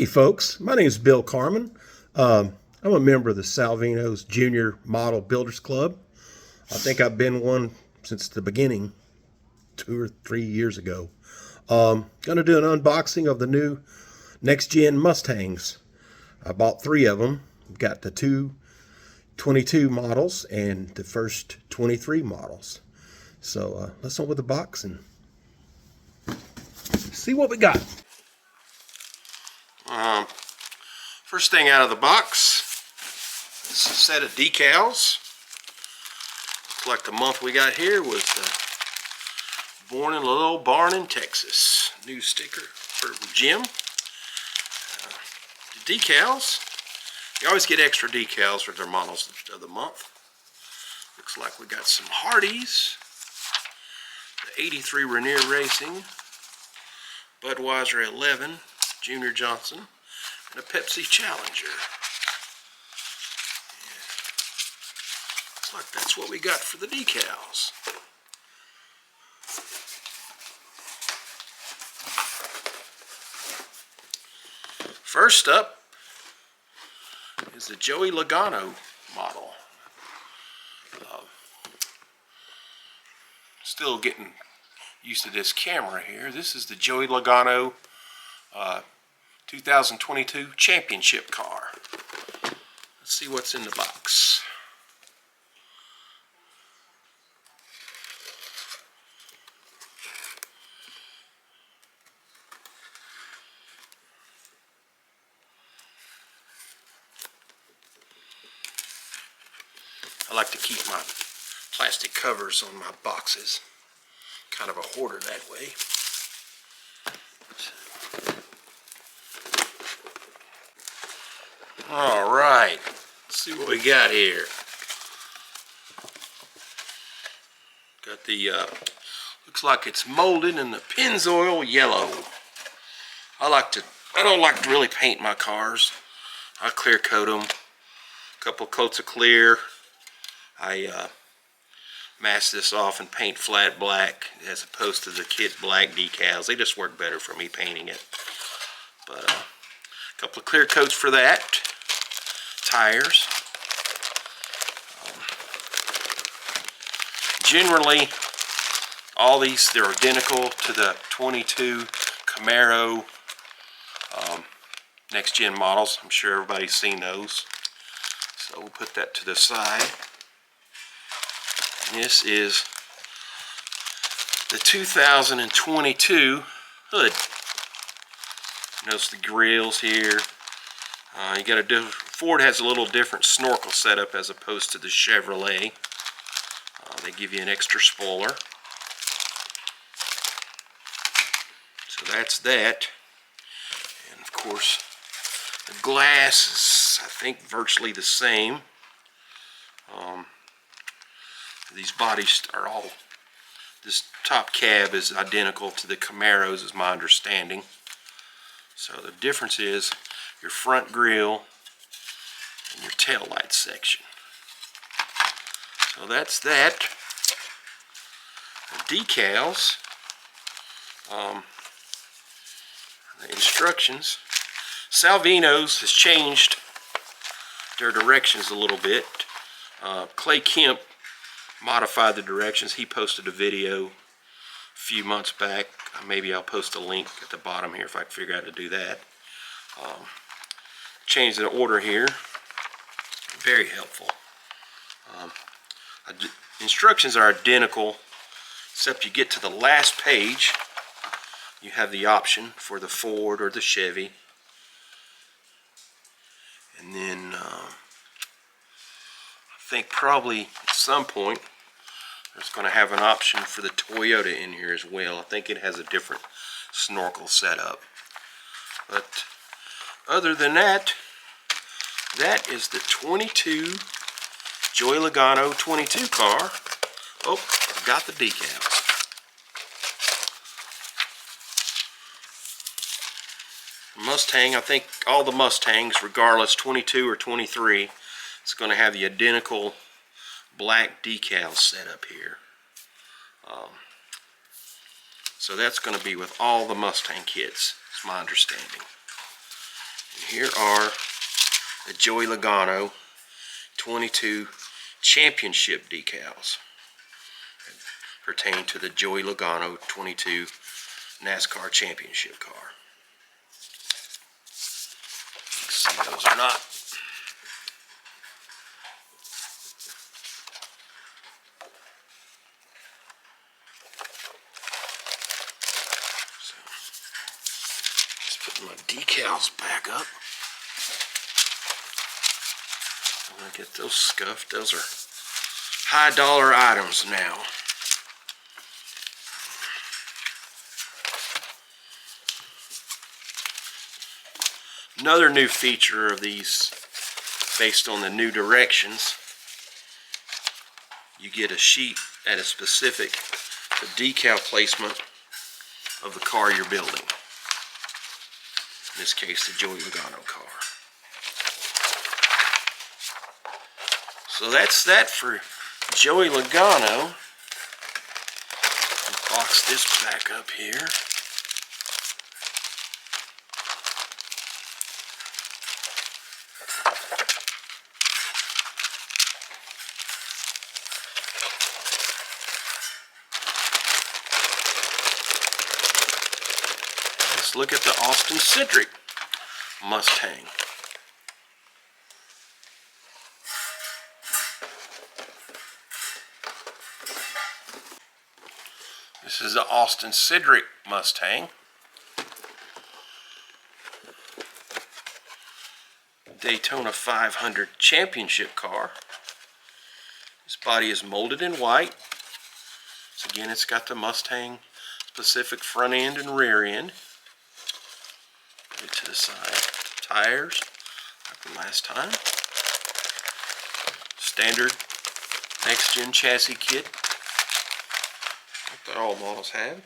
Hey folks, my name is Bill Carmen. I'm a member of the Salvinos Junior Model Builders Club. I think I've been one since the beginning, 2 or 3 years ago. Going to do an unboxing of the new next-gen Mustangs. I bought 3 of them. Got the two 22 models and the first 23 models. So let's open the box and see what we got. First thing out of the box is a set of decals. Looks like the month we got here was born in a little old barn in Texas. New sticker for Jim. The decals, you always get extra decals for their models of the month. Looks like we got some Hardys, the 83 Rainier Racing, Budweiser 11, Junior Johnson, and a Pepsi Challenger. Yeah. Looks like that's what we got for the decals. First up is the Joey Logano model. Still getting used to this camera here. This is the Joey Logano 2022 Championship car. Let's see what's in the box. I like to keep my plastic covers on my boxes. Kind of a hoarder that way. All right, let's see what we got here. Got the, looks like it's molded in the Pennzoil yellow. I don't like to really paint my cars. I clear coat them. A couple coats of clear. I mask this off and paint flat black as opposed to the kit black decals. They just work better for me painting it. But a couple of clear coats for that. Tires. Generally, all these, they're identical to the 22 Camaro next gen models. I'm sure everybody's seen those. So we'll put that to the side. This is the 2022 hood. Notice the grills here. You got a Ford has a little different snorkel setup as opposed to the Chevrolet. They give you an extra spoiler. So that's that. And of course, the glass is, I think, virtually the same. These bodies are all, this top cab is identical to the Camaros, is my understanding. So the difference is your front grille and your tail light section. So that's that. The decals, the instructions. Salvinos has changed their directions a little bit. Clay Kemp modified the directions. He posted a video a few months back. Maybe I'll post a link at the bottom here if I can figure out how to do that. Change the order here. Very helpful. Instructions are identical, except you get to the last page, you have the option for the Ford or the Chevy. And then I think probably at some point there's going to have an option for the Toyota in here as well. I think it has a different snorkel setup. But other than that, that is the 22 Joey Logano 22 car. Oh, got the decals. Mustang, I think all the Mustangs, regardless 22 or 23, it's going to have the identical black decals set up here. So that's going to be with all the Mustang kits, is my understanding. And here are the Joey Logano 22 Championship decals pertaining to the Joey Logano 22 NASCAR Championship car. You can see those or not. So, just putting my decals back up. I'm gonna get those scuffed. Those are high dollar items now. Another new feature of these, based on the new directions, you get a sheet at a specific decal placement of the car you're building. In this case, the Joey Logano car. So that's that for Joey Logano. Box this back up here. Let's look at the Austin Cindric Mustang. This is the Austin Cindric Mustang. Daytona 500 Championship car. This body is molded in white. So again, it's got the Mustang specific front end and rear end. Put it to the side. Tires, like the last time. Standard next gen chassis kit. That all models have.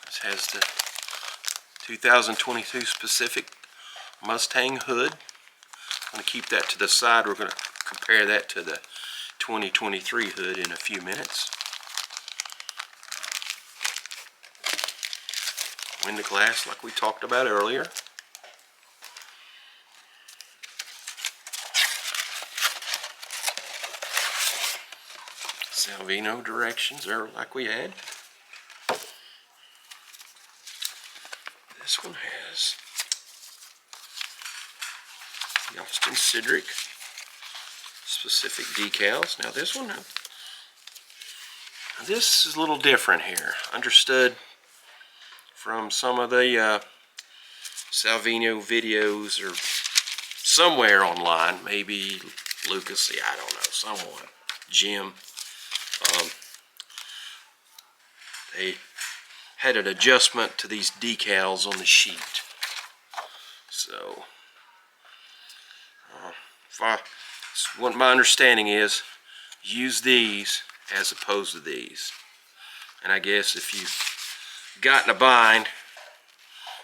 This has the 2022 specific Mustang hood. I'm going to keep that to the side. We're going to compare that to the 2023 hood in a few minutes. Window glass like we talked about earlier. Salvino directions are like we had. This one has the Austin Cindric specific decals. Now this one, this is a little different here. Understood from some of the Salvino videos or somewhere online, maybe Lucas, I don't know, someone, Jim. They had an adjustment to these decals on the sheet. So, what my understanding is, use these as opposed to these. And I guess if you've got in a bind,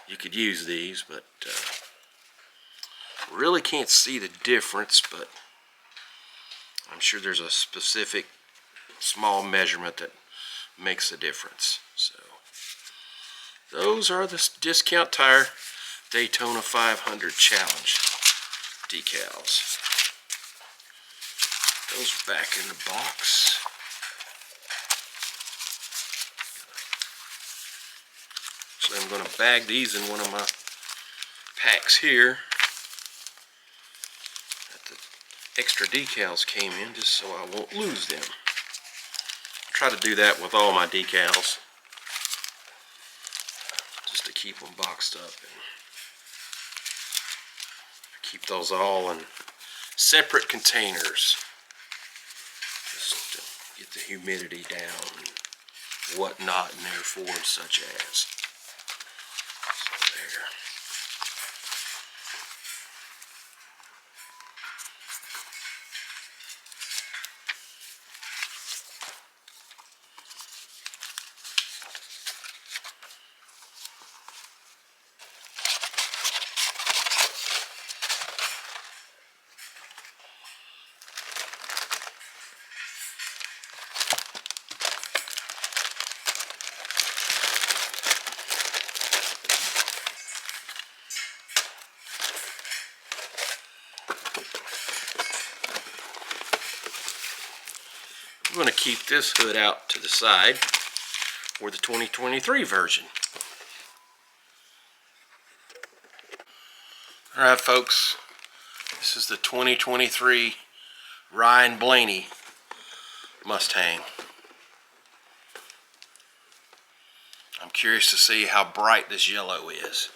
you could use these, but really can't see the difference, but I'm sure there's a specific small measurement that makes a difference. So those are the Discount Tire Daytona 500 Challenge decals. Those back in the box. So I'm going to bag these in one of my packs here that the extra decals came in, just so I won't lose them. I try to do that with all my decals, just to keep them boxed up and keep those all in separate containers, just to get the humidity down and whatnot in there for, such as. So there. going to keep this hood out to the side for the 2023 version. Alright folks, this is the 2023 Ryan Blaney Mustang. I'm curious to see how bright this yellow is.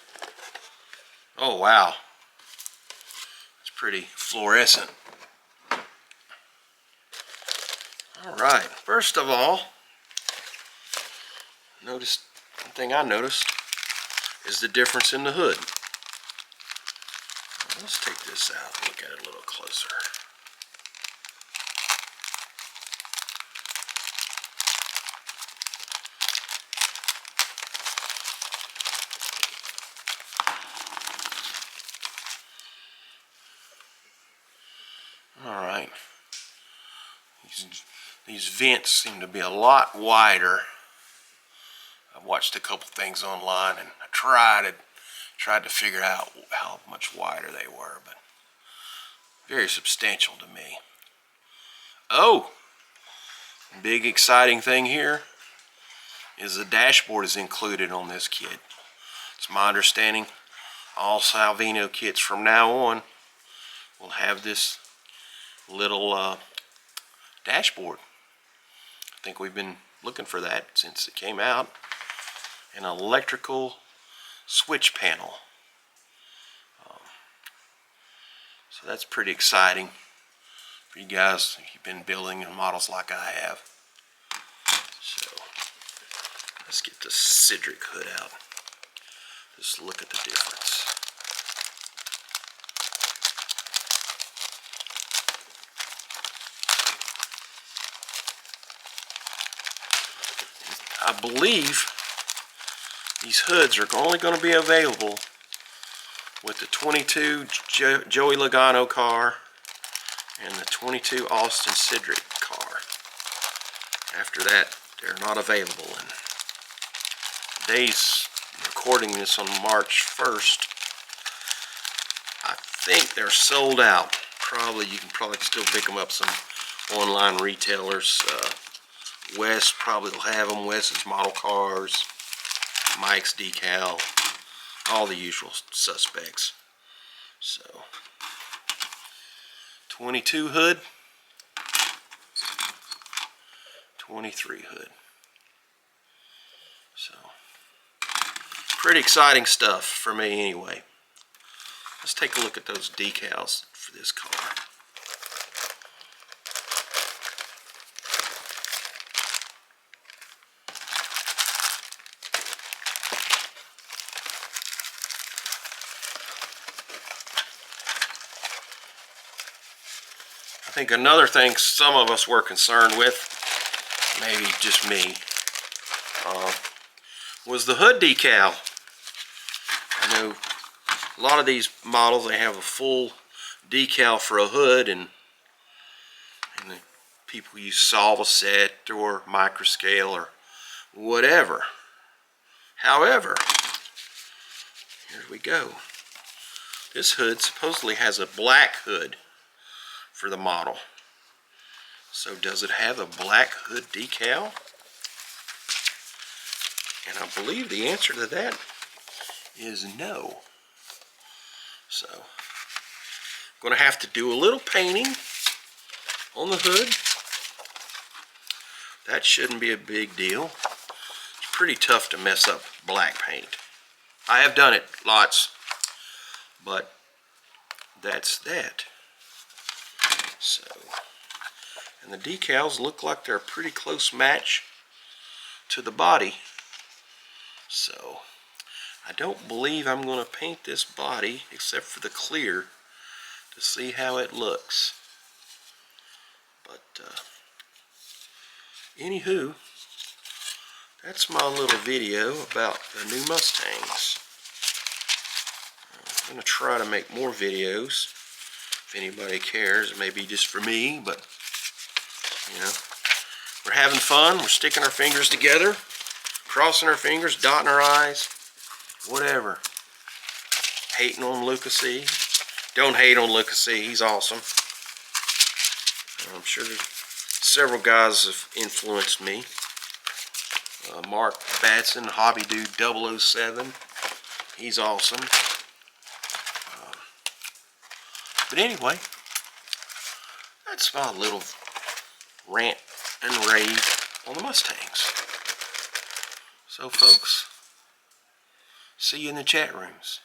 Oh wow, it's pretty fluorescent. Alright, first of all, one thing I noticed is the difference in the hood. Let's take this out and look at it a little closer. Alright. These vents seem to be a lot wider. I've watched a couple things online and I tried to figure out how much wider they were, but very substantial to me. Oh, big exciting thing here is the dashboard is included on this kit. It's my understanding all Salvino kits from now on will have this little dashboard. I think we've been looking for that since it came out. An electrical switch panel. So that's pretty exciting for you guys if you've been building models like I have. So let's get the Cindric hood out. Just look at the difference. I believe these hoods are only going to be available with the 22 Joey Logano car and the 22 Austin Cindric car. After that, they're not available. And today's recording this on March 1st. I think they're sold out. You can probably still pick them up some online retailers. Wes probably will have them. Wes's Model Cars, Mike's Decal, all the usual suspects. So 22 hood, 23 hood. So pretty exciting stuff for me anyway. Let's take a look at those decals for this car. I think another thing some of us were concerned with, maybe just me, was the hood decal. I know a lot of these models, they have a full decal for a hood, and the people use Salvinos or microscale or whatever. However, here we go. This hood supposedly has a black hood for the model. So does it have a black hood decal? And I believe the answer to that is no. So I'm going to have to do a little painting on the hood. That shouldn't be a big deal. It's pretty tough to mess up black paint. I have done it lots, but that's that. So, and the decals look like they're a pretty close match to the body. So, I don't believe I'm going to paint this body except for the clear to see how it looks. But, anywho, that's my little video about the new Mustangs. I'm going to try to make more videos. If anybody cares, maybe just for me, but you know, we're having fun. We're sticking our fingers together, crossing our fingers, dotting our I's, whatever. Hating on Lucas E. Don't hate on Lucas E. He's awesome. I'm sure there's several guys have influenced me. Mark Batson, Hobby Dude 007. He's awesome. But anyway, that's my little rant and rave on the Mustangs. So folks, see you in the chat rooms.